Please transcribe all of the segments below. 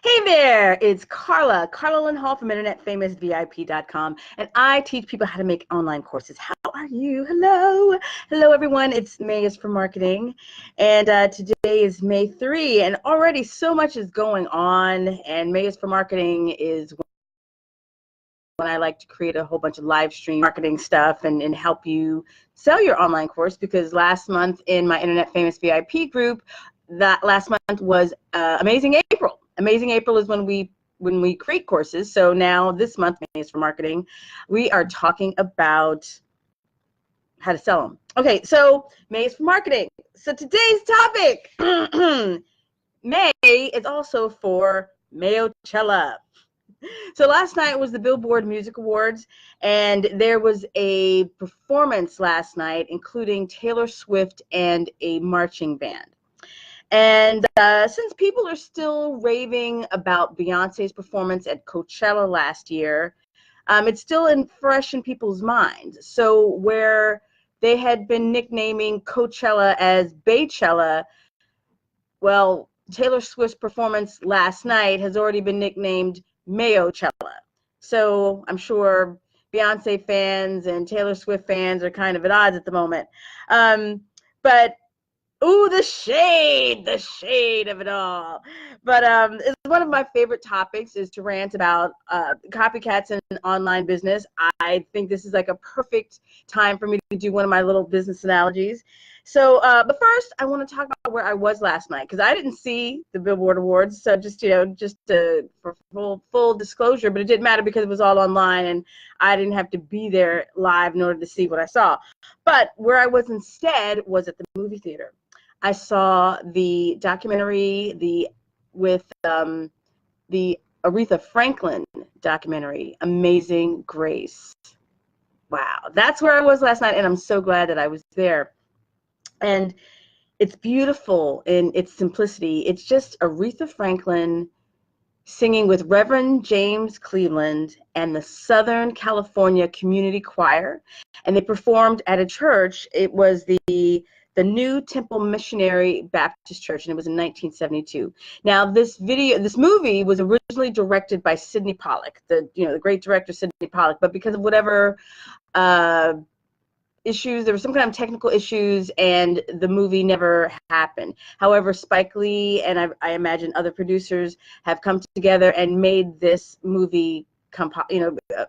Hey there, it's Carla Lynn Hall from InternetFamousVIP.com, and I teach people how to make online courses. How are you? Hello everyone. It's May is for Marketing, and today is May 3, and already so much is going on. And May is for Marketing is when I like to create a whole bunch of live stream marketing stuff and help you sell your online course. Because last month in my Internet Famous VIP group, that last month was Amazing April. Amazing April is when we create courses. So now this month, May is for Marketing, we are talking about how to sell them. Okay, so May is for Marketing. So today's topic, May is also for Mayochella. So last night was the Billboard Music Awards, and there was a performance last night, including Taylor Swift and a marching band. And since people are still raving about Beyonce's performance at Coachella last year, it's still fresh in people's minds. So where they had been nicknaming Coachella as Beychella, well, Taylor Swift's performance last night has already been nicknamed Mayochella. So I'm sure Beyonce fans and Taylor Swift fans are kind of at odds at the moment. But ooh, the shade of it all. But it's one of my favorite topics is to rant about copycats and online business. I think this is like a perfect time for me to do one of my little business analogies. So, but first, I want to talk about where I was last night because I didn't see the Billboard Awards. So just for full disclosure, but it didn't matter because it was all online and I didn't have to be there live in order to see what I saw. But where I was instead was at the movie theater. I saw the documentary with the Aretha Franklin documentary, Amazing Grace. Wow, that's where I was last night, and I'm so glad that I was there. And it's beautiful in its simplicity. It's just Aretha Franklin singing with Reverend James Cleveland and the Southern California Community Choir, and they performed at a church. It was the New Temple Missionary Baptist Church, and it was in 1972. Now, this movie was originally directed by Sidney Pollack, the great director Sidney Pollack, but because of whatever issues, there were some kind of technical issues, and the movie never happened. However, Spike Lee and I imagine other producers have come together and made this movie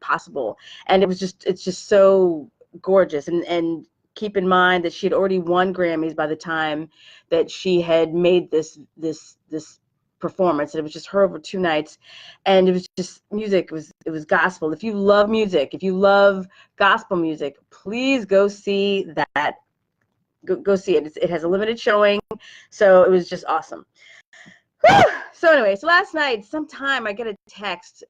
possible, and it's just so gorgeous. And keep in mind that she had already won Grammys by the time that she had made this performance. And it was just her over 2 nights, and it was just music. It was gospel. If you love music, if you love gospel music, please go see that. Go see it. It has a limited showing, so it was just awesome. Whew! So anyway, so last night, sometime I get a text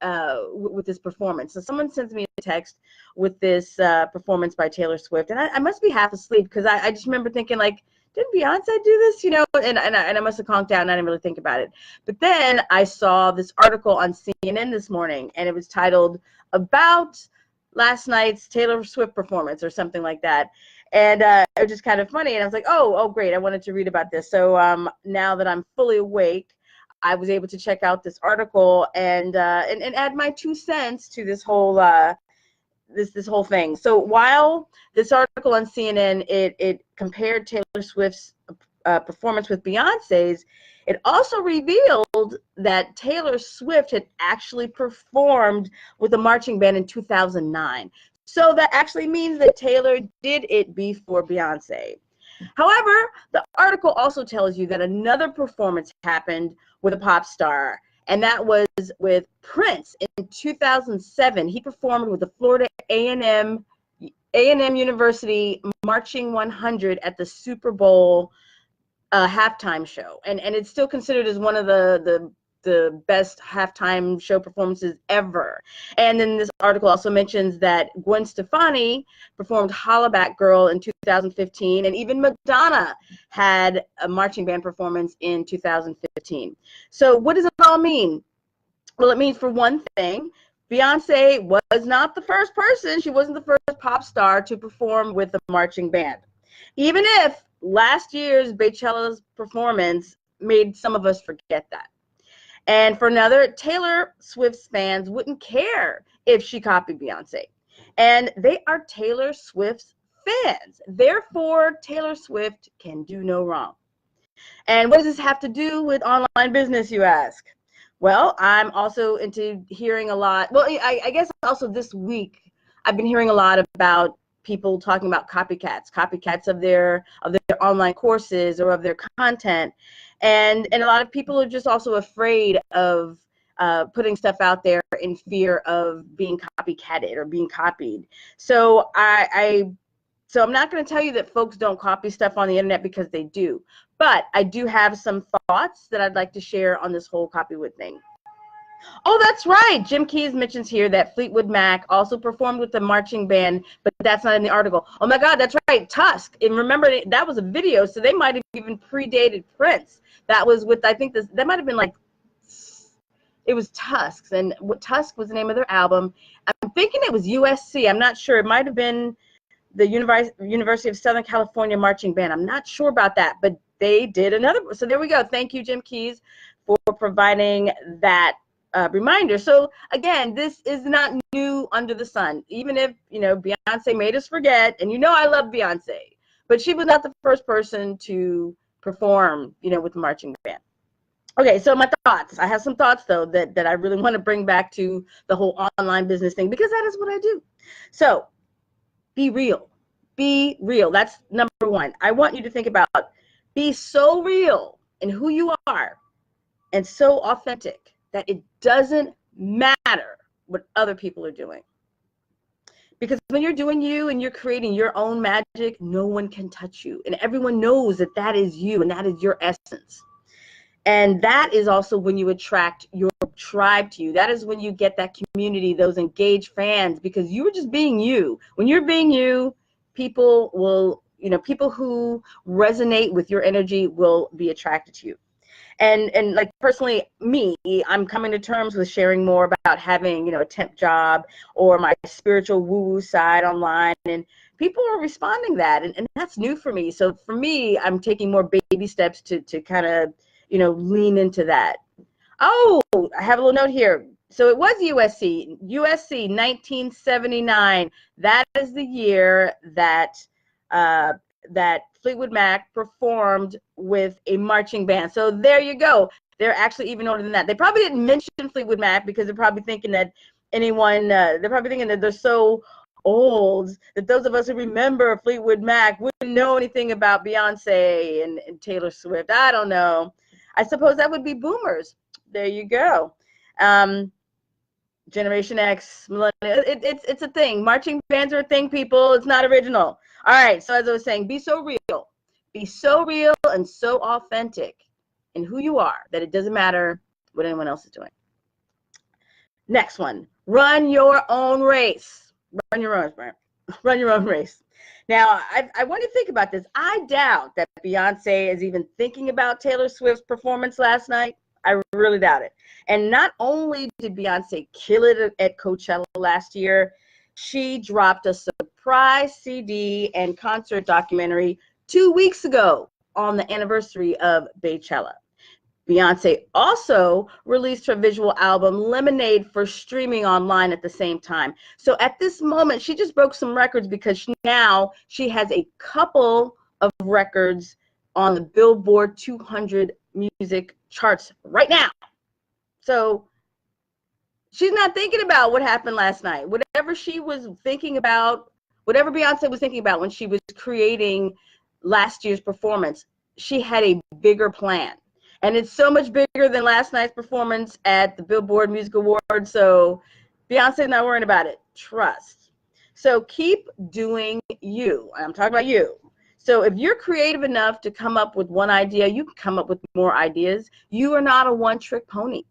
with this performance. So someone sends me a text with this performance by Taylor Swift, and I must be half asleep because I just remember thinking, like, didn't Beyonce do this? And I must have conked out and I didn't really think about it. But then I saw this article on CNN this morning, and it was titled "About Last Night's Taylor Swift Performance" or something like that. And it was just kind of funny, and I was like, oh, great, I wanted to read about this. So now that I'm fully awake, I was able to check out this article and add my 2 cents to this whole this whole thing. So while this article on CNN it compared Taylor Swift's performance with Beyonce's, it also revealed that Taylor Swift had actually performed with a marching band in 2009. So that actually means that Taylor did it before Beyonce. However, the article also tells you that another performance happened with a pop star, and that was with Prince in 2007. He performed with the Florida A&M University Marching 100 at the Super Bowl halftime show, and it's still considered as one of the best halftime show performances ever. And then this article also mentions that Gwen Stefani performed Holla Back Girl in 2015, and even Madonna had a marching band performance in 2015. So what does it all mean? Well, it means, for one thing, Beyonce was not the first person. She wasn't the first pop star to perform with a marching band. Even if last year's Beychella's performance made some of us forget that. And for another, Taylor Swift's fans wouldn't care if she copied Beyonce. And they are Taylor Swift's fans. Therefore, Taylor Swift can do no wrong. And what does this have to do with online business, you ask? Well, I'm also into hearing a lot. Well, I guess also this week, I've been hearing a lot about people talking about copycats of their online courses or of their content. And a lot of people are just also afraid of putting stuff out there in fear of being copycatted or being copied. So so I'm not going to tell you that folks don't copy stuff on the internet, because they do. But I do have some thoughts that I'd like to share on this whole copywood thing. Oh, that's right. Jim Keyes mentions here that Fleetwood Mac also performed with the marching band, but that's not in the article. Oh my God, that's right. Tusk. And remember, that was a video, so they might have even predated Prince. That was with, I think that might have been like, it was Tusks, and Tusk was the name of their album. I'm thinking it was USC. I'm not sure. It might have been the University of Southern California Marching Band. I'm not sure about that, but they did another. So there we go. Thank you, Jim Keyes, for providing that reminder. So again, this is not new under the sun. Even if, Beyonce made us forget, and I love Beyonce, but she was not the first person to perform, with the marching band. Okay, so my thoughts. I have some thoughts, though, that I really want to bring back to the whole online business thing, because that is what I do. So be real. Be real. That's number one. I want you to think about, be so real in who you are and so authentic that it doesn't matter what other people are doing. Because when you're doing you and you're creating your own magic, no one can touch you. And everyone knows that that is you and that is your essence. And that is also when you attract your tribe to you. That is when you get that community, those engaged fans, because you were just being you. When you're being you, people will, people who resonate with your energy will be attracted to you. And like personally, me, I'm coming to terms with sharing more about having, a temp job or my spiritual woo-woo side online. And people are responding to that. And that's new for me. So for me, I'm taking more baby steps to kind of, lean into that. Oh, I have a little note here. So it was USC 1979. That is the year that that Fleetwood Mac performed with a marching band. So there you go. They're actually even older than that. They probably didn't mention Fleetwood Mac because they're probably thinking that they're probably thinking that they're so old that those of us who remember Fleetwood Mac wouldn't know anything about Beyonce and Taylor Swift. I don't know. I suppose that would be boomers. There you go. Generation X, millennial. It's a thing. Marching bands are a thing, people. It's not original. All right. So as I was saying, be so real. Be so real and so authentic in who you are that it doesn't matter what anyone else is doing. Next one. Run your own race. Run your own race. Now, I want you to think about this. I doubt that Beyonce is even thinking about Taylor Swift's performance last night. I really doubt it. And not only did Beyonce kill it at Coachella last year, she dropped a surprise CD and concert documentary 2 weeks ago on the anniversary of Beychella. Beyonce also released her visual album Lemonade for streaming online at the same time. So at this moment, she just broke some records because now she has a couple of records on the Billboard 200 music charts right now. So she's not thinking about what happened last night. Whatever she was thinking about, whatever Beyonce was thinking about when she was creating last year's performance, she had a bigger plan. And it's so much bigger than last night's performance at the Billboard Music Awards. So Beyonce's not worrying about it. Trust. So keep doing you. I'm talking about you. So if you're creative enough to come up with one idea, you can come up with more ideas. You are not a one-trick pony.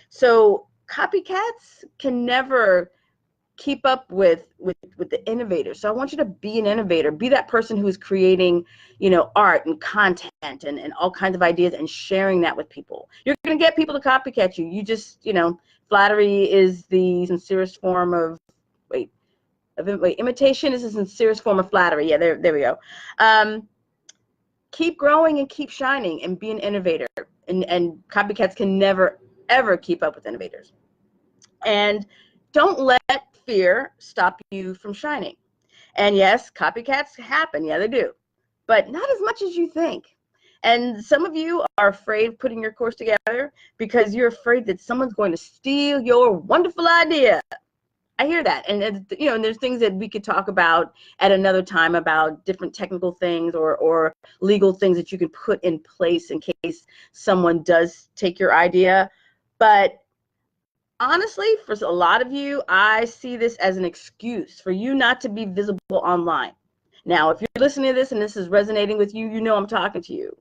So copycats can never keep up with the innovators. So I want you to be an innovator. Be that person who's creating, art and content and all kinds of ideas and sharing that with people. You're going to get people to copycat you. You just, flattery is the sincerest form of, imitation is the sincerest form of flattery. Yeah, there we go. Keep growing and keep shining and be an innovator. And copycats can never, ever keep up with innovators. And don't let fear stop you from shining. And yes, copycats happen. Yeah, they do. But not as much as you think. And some of you are afraid of putting your course together because you're afraid that someone's going to steal your wonderful idea. I hear that. And you know, and there's things that we could talk about at another time about different technical things or legal things that you can put in place in case someone does take your idea. But honestly, for a lot of you, I see this as an excuse for you not to be visible online. Now, if you're listening to this and this is resonating with you, you know I'm talking to you.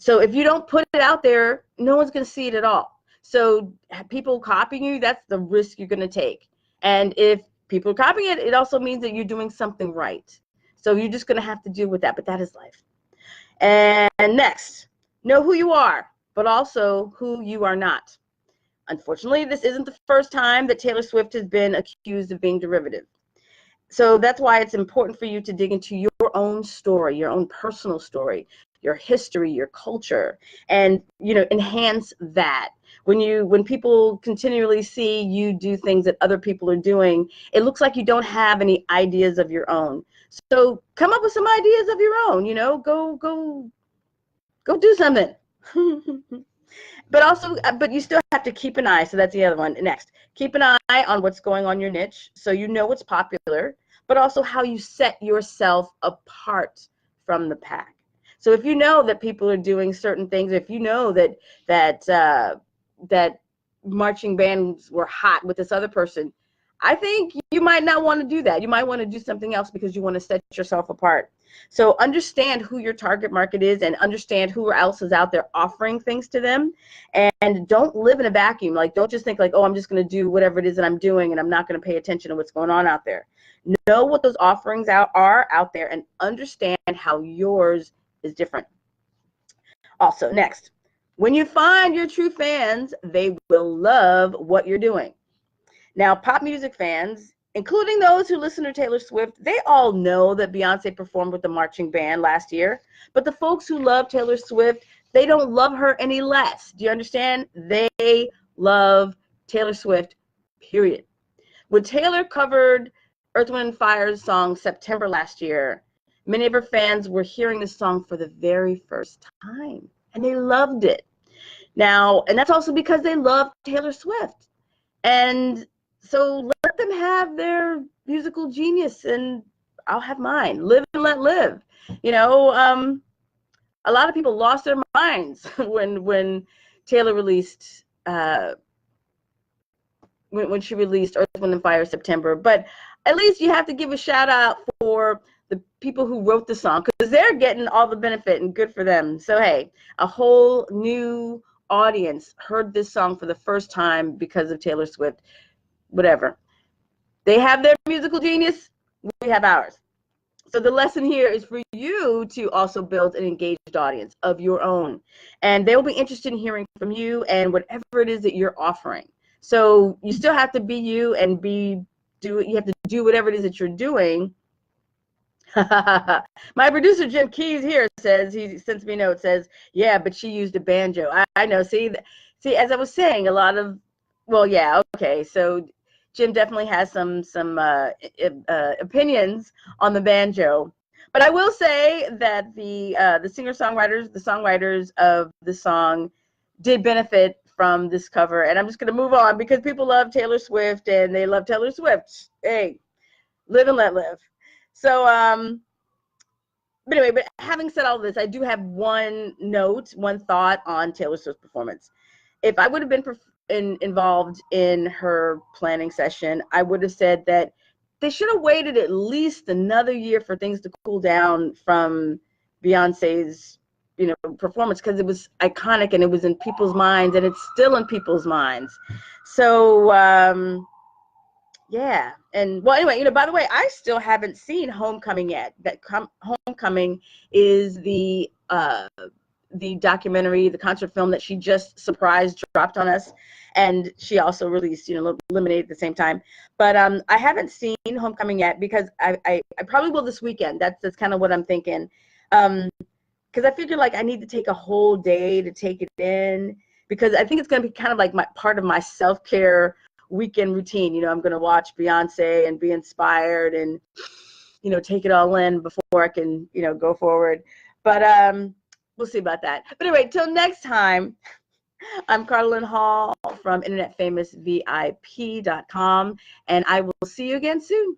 So if you don't put it out there, no one's going to see it at all. So people copying you, that's the risk you're going to take. And if people are copying it, it also means that you're doing something right. So you're just going to have to deal with that, but that is life. And next, know who you are, but also who you are not. Unfortunately, this isn't the first time that Taylor Swift has been accused of being derivative. So that's why it's important for you to dig into your own story, your own personal story, your history, your culture, and enhance that. When people continually see you do things that other people are doing, it looks like you don't have any ideas of your own. So come up with some ideas of your own. Go do something. But you still have to keep an eye. So that's the other one. Next, keep an eye on what's going on in your niche, so you know what's popular, but also how you set yourself apart from the pack. So if you know that people are doing certain things, if you know that marching bands were hot with this other person, I think you might not want to do that. You might want to do something else because you want to set yourself apart. So understand who your target market is and understand who else is out there offering things to them. And don't live in a vacuum. Like, don't just think like, oh, I'm just going to do whatever it is that I'm doing and I'm not going to pay attention to what's going on out there. Know what those offerings are out there and understand how yours is different. Also, next, when you find your true fans, they will love what you're doing. Now, pop music fans, including those who listen to Taylor Swift, they all know that Beyonce performed with the marching band last year. But the folks who love Taylor Swift, they don't love her any less. Do you understand? They love Taylor Swift, period. When Taylor covered Earth, Wind & Fire's song September last year, many of her fans were hearing this song for the very first time, and they loved it. Now, and that's also because they love Taylor Swift. And so let them have their musical genius, and I'll have mine. Live and let live. A lot of people lost their minds when Taylor released when she released Earth, Wind & Fire September. But at least you have to give a shout out for the people who wrote the song, because they're getting all the benefit, and good for them. So hey, a whole new audience heard this song for the first time because of Taylor Swift. Whatever. They have their musical genius, we have ours. So the lesson here is for you to also build an engaged audience of your own. And they'll be interested in hearing from you and whatever it is that you're offering. So you still have to be you and you have to do whatever it is that you're doing. My producer Jim Keys here says, he sends me a note, says, yeah, but she used a banjo. I know. See, as I was saying, yeah, okay. So Jim definitely has some opinions on the banjo, but I will say that the songwriters of the song did benefit from this cover, and I'm just going to move on because people love Taylor Swift and they love Taylor Swift. Hey, live and let live. So but anyway, but having said all this, I do have one thought on Taylor Swift's performance. If I would have been involved in her planning session, I would have said that they should have waited at least another year for things to cool down from Beyonce's, performance, because it was iconic and it was in people's minds, and it's still in people's minds. So, yeah. And well, anyway, by the way, I still haven't seen Homecoming yet. Homecoming is the documentary, the concert film that she just surprise dropped on us, and she also released, Lemonade at the same time. But I haven't seen Homecoming yet because I probably will this weekend. That's kind of what I'm thinking, because I figure like I need to take a whole day to take it in, because I think it's going to be kind of like part of my self-care weekend routine. You know, I'm going to watch Beyonce and be inspired and, you know, take it all in before I can, you know, go forward. But we'll see about that. But anyway, till next time, I'm Carla Hall from internetfamousvip.com, and I will see you again soon.